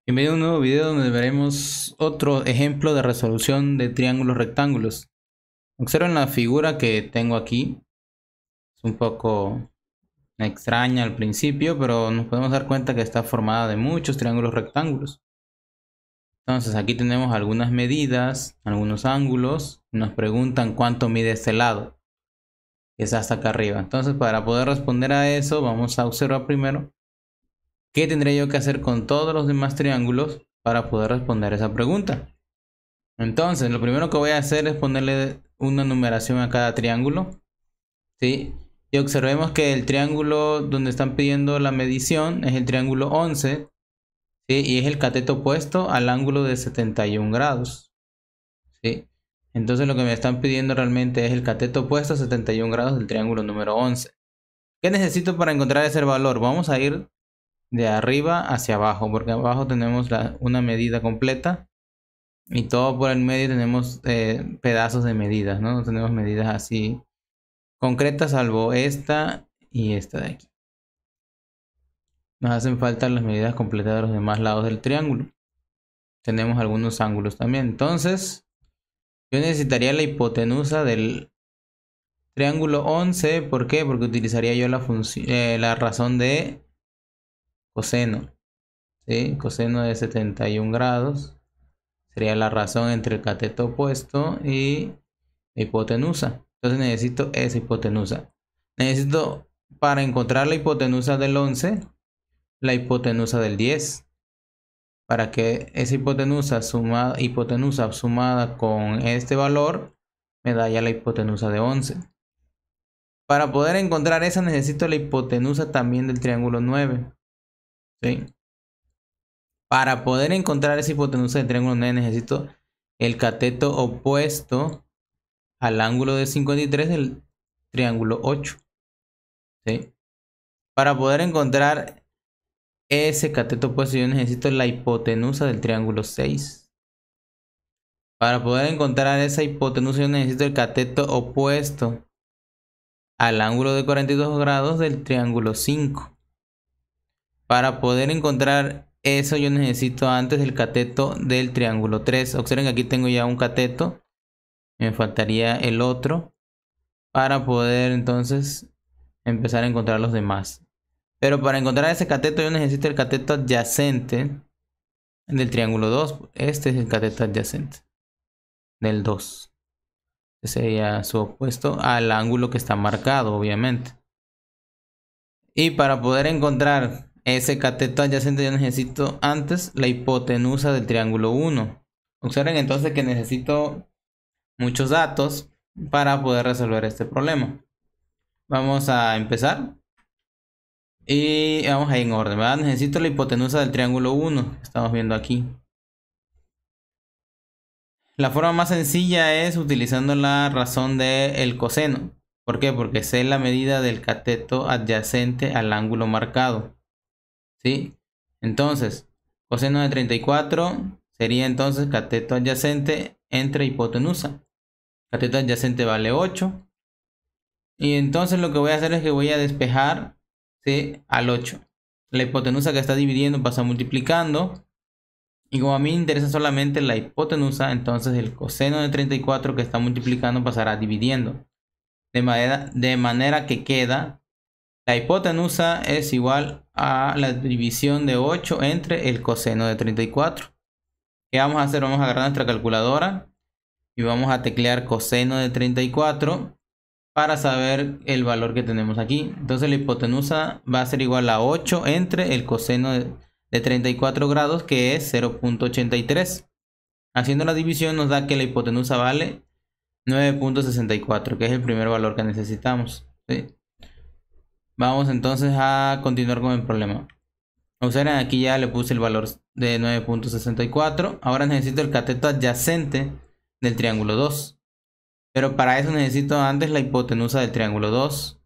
Bienvenido a un nuevo video donde veremos otro ejemplo de resolución de triángulos rectángulos. Observen la figura que tengo aquí. Es un poco extraña al principio, pero nos podemos dar cuenta que está formada de muchos triángulos rectángulos. Entonces aquí tenemos algunas medidas, algunos ángulos. Nos preguntan cuánto mide este lado, que es hasta acá arriba. Entonces para poder responder a eso vamos a observar primero qué tendría yo que hacer con todos los demás triángulos para poder responder esa pregunta. Entonces, lo primero que voy a hacer es ponerle una numeración a cada triángulo, ¿sí? Y observemos que el triángulo donde están pidiendo la medición es el triángulo 11, ¿sí? Y es el cateto opuesto al ángulo de 71 grados, ¿sí? Entonces lo que me están pidiendo realmente es el cateto opuesto a 71 grados del triángulo número 11. ¿Qué necesito para encontrar ese valor? Vamos a ir de arriba hacia abajo, porque abajo tenemos una medida completa. Y todo por el medio tenemos pedazos de medidas, ¿no? No tenemos medidas así concretas, salvo esta y esta de aquí. Nos hacen falta las medidas completas de los demás lados del triángulo. Tenemos algunos ángulos también. Entonces, yo necesitaría la hipotenusa del triángulo 11. ¿Por qué? Porque utilizaría yo la razón de coseno, ¿sí? Coseno de 71 grados. Sería la razón entre el cateto opuesto y la hipotenusa. Entonces necesito esa hipotenusa. Necesito, para encontrar la hipotenusa del 11, la hipotenusa del 10. Para que esa hipotenusa sumada con este valor me da ya la hipotenusa de 11. Para poder encontrar esa necesito la hipotenusa también del triángulo 9. ¿Sí? Para poder encontrar esa hipotenusa del triángulo 9 necesito el cateto opuesto al ángulo de 53 del triángulo 8. ¿Sí? Para poder encontrar ese cateto opuesto yo necesito la hipotenusa del triángulo 6. Para poder encontrar esa hipotenusa yo necesito el cateto opuesto al ángulo de 42 grados del triángulo 5. Para poder encontrar eso yo necesito antes el cateto del triángulo 3. Observen que aquí tengo ya un cateto. Me faltaría el otro para poder entonces empezar a encontrar los demás. Pero para encontrar ese cateto yo necesito el cateto adyacente del triángulo 2. Este es el cateto adyacente del 2. Este sería su opuesto al ángulo que está marcado, obviamente. Y para poder encontrar ese cateto adyacente yo necesito antes la hipotenusa del triángulo 1. Observen entonces que necesito muchos datos para poder resolver este problema. Vamos a empezar. Y vamos a ir en orden, ¿verdad? Necesito la hipotenusa del triángulo 1, que estamos viendo aquí. La forma más sencilla es utilizando la razón del coseno. ¿Por qué? Porque sé la medida del cateto adyacente al ángulo marcado. ¿Sí? Entonces, coseno de 34 sería entonces cateto adyacente entre hipotenusa. Cateto adyacente vale 8. Y entonces lo que voy a hacer es que voy a despejar, ¿sí?, al 8. La hipotenusa que está dividiendo pasa multiplicando. Y como a mí me interesa solamente la hipotenusa, entonces el coseno de 34 que está multiplicando pasará dividiendo. De manera que queda, la hipotenusa es igual a la división de 8 entre el coseno de 34. ¿Qué vamos a hacer? Vamos a agarrar nuestra calculadora y vamos a teclear coseno de 34 para saber el valor que tenemos aquí. Entonces la hipotenusa va a ser igual a 8 entre el coseno de 34 grados, que es 0.83. Haciendo la división nos da que la hipotenusa vale 9.64, que es el primer valor que necesitamos. ¿Sí? Vamos entonces a continuar con el problema. Observen, aquí ya le puse el valor de 9.64. Ahora necesito el cateto adyacente del triángulo 2. Pero para eso necesito antes la hipotenusa del triángulo 2.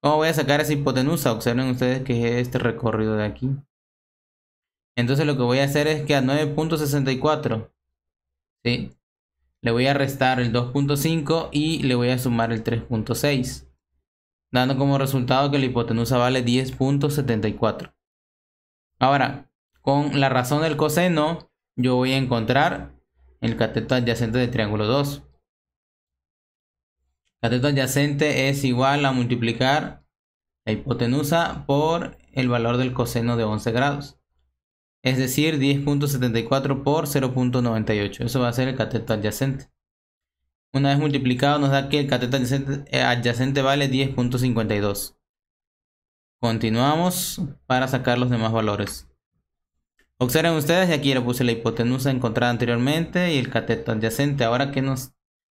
¿Cómo voy a sacar esa hipotenusa? Observen ustedes que es este recorrido de aquí. Entonces lo que voy a hacer es que a 9.64, ¿sí?, le voy a restar el 2.5 y le voy a sumar el 3.6, dando como resultado que la hipotenusa vale 10.74. Ahora, con la razón del coseno, yo voy a encontrar el cateto adyacente del triángulo 2. Cateto adyacente es igual a multiplicar la hipotenusa por el valor del coseno de 11 grados. Es decir, 10.74 por 0.98. Eso va a ser el cateto adyacente. Una vez multiplicado nos da que el cateto adyacente vale 10.52. Continuamos para sacar los demás valores. Observen ustedes, aquí le puse la hipotenusa encontrada anteriormente y el cateto adyacente. Ahora que nos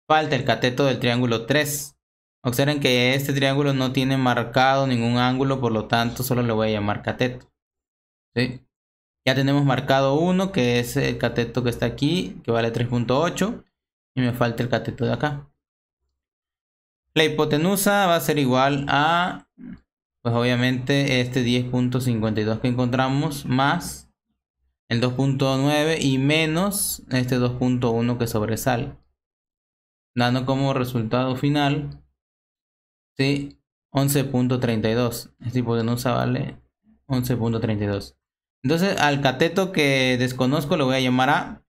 falta el cateto del triángulo 3. Observen que este triángulo no tiene marcado ningún ángulo, por lo tanto solo le voy a llamar cateto. ¿Sí? Ya tenemos marcado uno, que es el cateto que está aquí, que vale 3.8. Y me falta el cateto de acá. La hipotenusa va a ser igual a, pues obviamente, este 10.52 que encontramos, más el 2.9 y menos este 2.1 que sobresale. Dando como resultado final, ¿sí? 11.32. Esta hipotenusa vale 11.32. Entonces al cateto que desconozco lo voy a llamar A.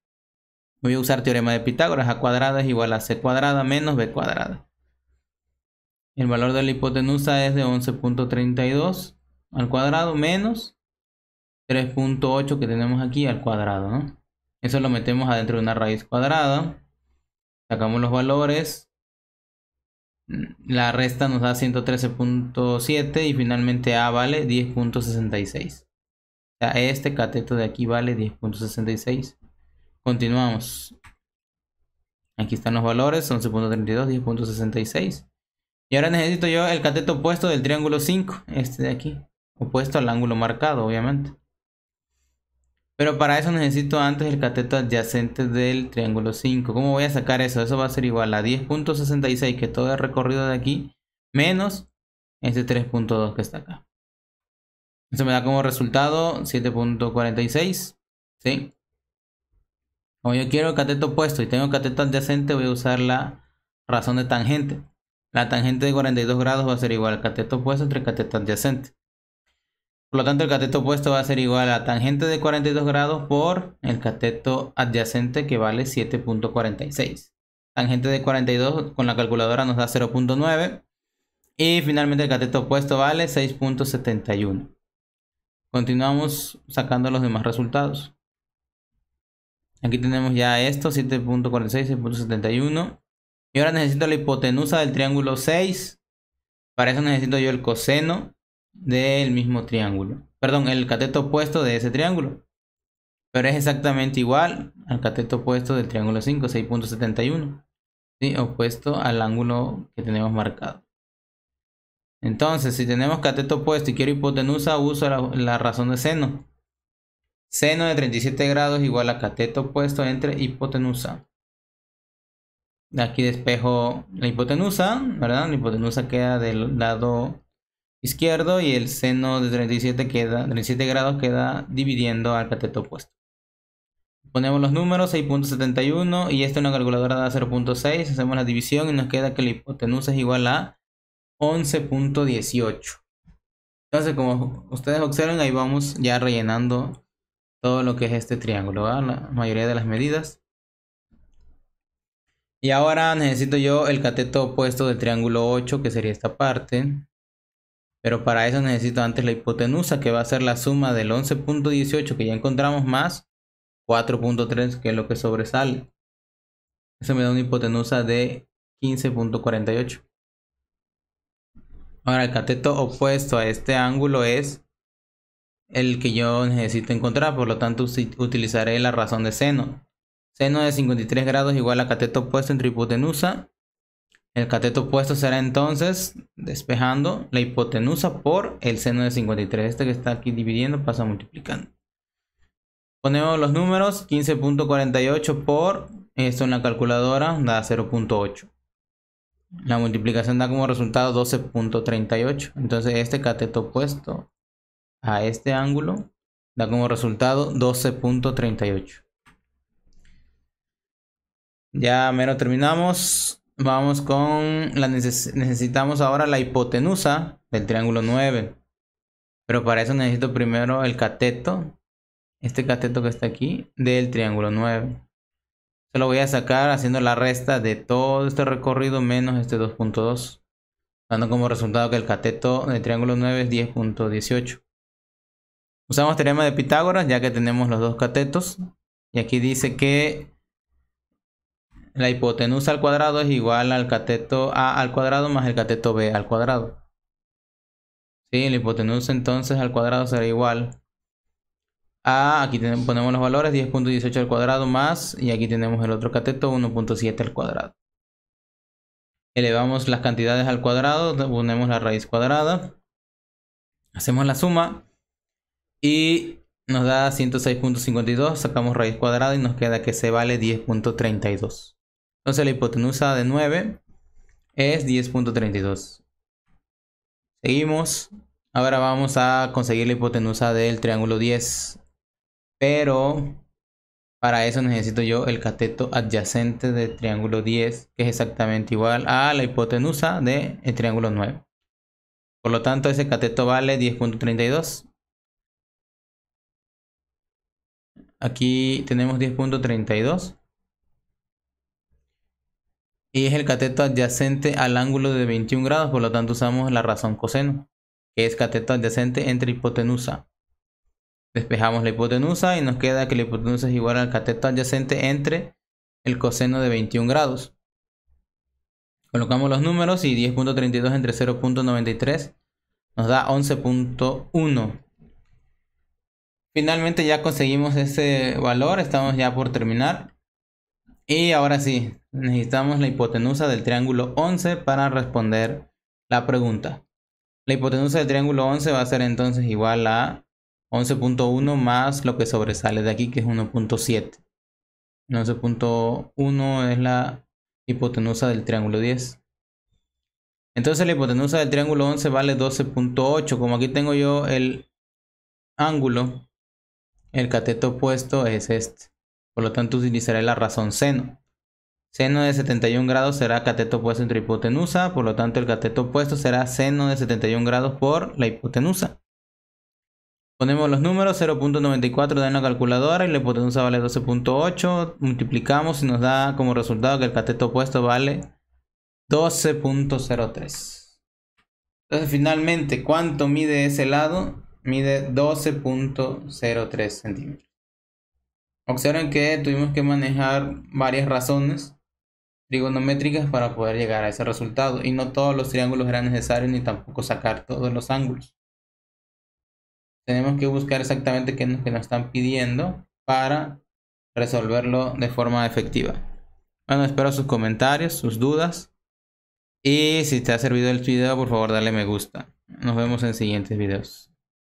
Voy a usar teorema de Pitágoras. A cuadrada es igual a C cuadrada menos B cuadrada. El valor de la hipotenusa es de 11.32 al cuadrado menos 3.8 que tenemos aquí al cuadrado, ¿no? Eso lo metemos adentro de una raíz cuadrada. Sacamos los valores. La resta nos da 113.7 y finalmente A vale 10.66. O sea, este cateto de aquí vale 10.66. Continuamos. Aquí están los valores, 11.32, 10.66. Y ahora necesito yo el cateto opuesto del triángulo 5, este de aquí. Opuesto al ángulo marcado, obviamente. Pero para eso necesito antes el cateto adyacente del triángulo 5. ¿Cómo voy a sacar eso? Eso va a ser igual a 10.66, que todo el recorrido de aquí, menos este 3.2 que está acá. Eso me da como resultado 7.46. ¿Sí? Como yo quiero el cateto opuesto y tengo cateto adyacente, voy a usar la razón de tangente. La tangente de 42 grados va a ser igual al cateto opuesto entre cateto adyacente. Por lo tanto, el cateto opuesto va a ser igual a la tangente de 42 grados por el cateto adyacente, que vale 7.46. Tangente de 42 con la calculadora nos da 0.9. Y finalmente el cateto opuesto vale 6.71. Continuamos sacando los demás resultados. Aquí tenemos ya esto, 7.46, 6.71. Y ahora necesito la hipotenusa del triángulo 6. Para eso necesito yo el coseno del mismo triángulo. Perdón, el cateto opuesto de ese triángulo. Pero es exactamente igual al cateto opuesto del triángulo 5, 6.71. ¿Sí? Opuesto al ángulo que tenemos marcado. Entonces, si tenemos cateto opuesto y quiero hipotenusa, uso la razón de seno. Seno de 37 grados igual a cateto opuesto entre hipotenusa. Aquí despejo la hipotenusa, ¿verdad? La hipotenusa queda del lado izquierdo y el seno de 37 grados queda dividiendo al cateto opuesto. Ponemos los números, 6.71 y esta es una calculadora da 0.6. Hacemos la división y nos queda que la hipotenusa es igual a 11.18. Entonces, como ustedes observan, ahí vamos ya rellenando todo lo que es este triángulo, ¿verdad? La mayoría de las medidas. Y ahora necesito yo el cateto opuesto del triángulo 8, que sería esta parte. Pero para eso necesito antes la hipotenusa, que va a ser la suma del 11.18 que ya encontramos más 4.3, que es lo que sobresale. Eso me da una hipotenusa de 15.48. Ahora el cateto opuesto a este ángulo es el que yo necesito encontrar, por lo tanto utilizaré la razón de seno. Seno de 53 grados igual a cateto opuesto entre hipotenusa. El cateto opuesto será entonces, despejando, la hipotenusa por el seno de 53. Este que está aquí dividiendo pasa multiplicando. Ponemos los números, 15.48 por esto en la calculadora da 0.8. La multiplicación da como resultado 12.38. Entonces este cateto opuesto a este ángulo da como resultado 12.38. Ya mero terminamos. Vamos con la necesitamos ahora la hipotenusa del triángulo 9. Pero para eso necesito primero el cateto este cateto que está aquí del triángulo 9. Se lo voy a sacar haciendo la resta de todo este recorrido menos este 2.2, dando como resultado que el cateto del triángulo 9 es 10.18. Usamos teorema de Pitágoras ya que tenemos los dos catetos. Y aquí dice que la hipotenusa al cuadrado es igual al cateto A al cuadrado más el cateto B al cuadrado. Sí, la hipotenusa entonces al cuadrado será igual a, aquí ponemos los valores, 10.18 al cuadrado más, y aquí tenemos el otro cateto, 1.7 al cuadrado. Elevamos las cantidades al cuadrado, ponemos la raíz cuadrada, hacemos la suma y nos da 106.52, sacamos raíz cuadrada y nos queda que se vale 10.32. Entonces la hipotenusa de 9 es 10.32. Seguimos. Ahora vamos a conseguir la hipotenusa del triángulo 10. Pero para eso necesito yo el cateto adyacente del triángulo 10, que es exactamente igual a la hipotenusa del triángulo 9. Por lo tanto, ese cateto vale 10.32. Aquí tenemos 10.32. Y es el cateto adyacente al ángulo de 21 grados, por lo tanto usamos la razón coseno, que es cateto adyacente entre hipotenusa. Despejamos la hipotenusa y nos queda que la hipotenusa es igual al cateto adyacente entre el coseno de 21 grados. Colocamos los números y 10.32 entre 0.93 nos da 11.1. Finalmente ya conseguimos ese valor, estamos ya por terminar. Y ahora sí, necesitamos la hipotenusa del triángulo 11 para responder la pregunta. La hipotenusa del triángulo 11 va a ser entonces igual a 11.1 más lo que sobresale de aquí, que es 1.7. 11.1 es la hipotenusa del triángulo 10. Entonces la hipotenusa del triángulo 11 vale 12.8. Como aquí tengo yo el ángulo, el cateto opuesto es este. Por lo tanto utilizaré la razón seno. Seno de 71 grados será cateto opuesto entre hipotenusa. Por lo tanto el cateto opuesto será seno de 71 grados por la hipotenusa. Ponemos los números, 0.94 da en la calculadora y la hipotenusa vale 12.8. Multiplicamos y nos da como resultado que el cateto opuesto vale 12.03. Entonces finalmente, ¿cuánto mide ese lado? Mide 12.03 centímetros. Observen que tuvimos que manejar varias razones trigonométricas para poder llegar a ese resultado. Y no todos los triángulos eran necesarios ni tampoco sacar todos los ángulos. Tenemos que buscar exactamente qué es lo que nos están pidiendo para resolverlo de forma efectiva. Bueno, espero sus comentarios, sus dudas. Y si te ha servido el video, por favor dale me gusta. Nos vemos en siguientes videos.